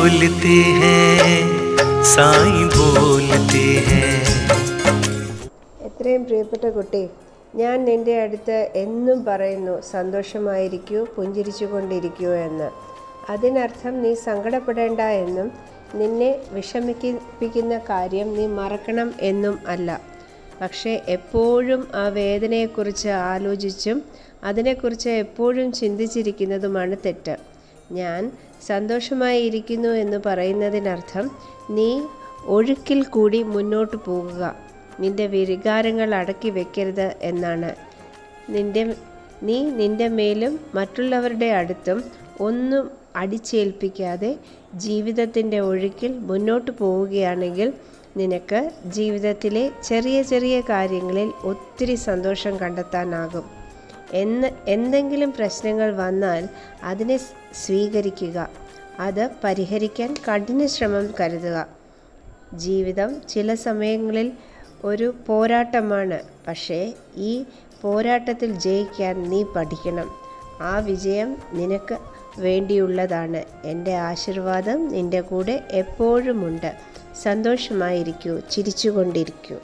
बोलते हैं साईं बोलते हैं. എത്രയും പ്രിയപ്പെട്ട കുട്ടി, ഞാൻ നിൻ്റെ അടുത്ത് എന്നും പറയുന്നു സന്തോഷമായിരിക്കൂ, പുഞ്ചിരിച്ചു കൊണ്ടിരിക്കൂ എന്ന്. അതിനർത്ഥം നീ സങ്കടപ്പെടേണ്ട എന്നും നിന്നെ വിഷമിപ്പിക്കുന്ന കാര്യം നീ മറക്കണം എന്നും അല്ല. പക്ഷേ എപ്പോഴും ആ വേദനയെക്കുറിച്ച് ആലോചിച്ചും അതിനെക്കുറിച്ച് എപ്പോഴും ചിന്തിച്ചിരിക്കുന്നതുമാണ് തെറ്റ്. ഞാൻ സന്തോഷമായി ഇരിക്കുന്നു എന്ന് പറയുന്നതിനർത്ഥം നീ ഒഴുക്കിൽ കൂടി മുന്നോട്ട് പോകുക, നിൻ്റെ വികാരങ്ങൾ അടക്കി വെക്കരുത് എന്നാണ്. നീ നിൻ്റെ മേലും മറ്റുള്ളവരുടെ അടുത്തും ഒന്നും അടിച്ചേൽപ്പിക്കാതെ ജീവിതത്തിൻ്റെ ഒഴുക്കിൽ മുന്നോട്ട് പോവുകയാണെങ്കിൽ നിനക്ക് ജീവിതത്തിലെ ചെറിയ ചെറിയ കാര്യങ്ങളിൽ ഒത്തിരി സന്തോഷം കണ്ടെത്താനാകും. എന്തെങ്കിലും പ്രശ്നങ്ങൾ വന്നാൽ അതിനെ സ്വീകരിക്കുക, അത് പരിഹരിക്കാൻ കഠിന ശ്രമം കരുതുക. ജീവിതം ചില സമയങ്ങളിൽ ഒരു പോരാട്ടമാണ്, പക്ഷേ ഈ പോരാട്ടത്തിൽ ജയിക്കാൻ നീ പഠിക്കണം. ആ വിജയം നിനക്ക് വേണ്ടിയുള്ളതാണ്. എൻ്റെ ആശീർവാദം നിൻ്റെ കൂടെ എപ്പോഴുമുണ്ട്. സന്തോഷമായിരിക്കൂ, ചിരിച്ചുകൊണ്ടിരിക്കൂ.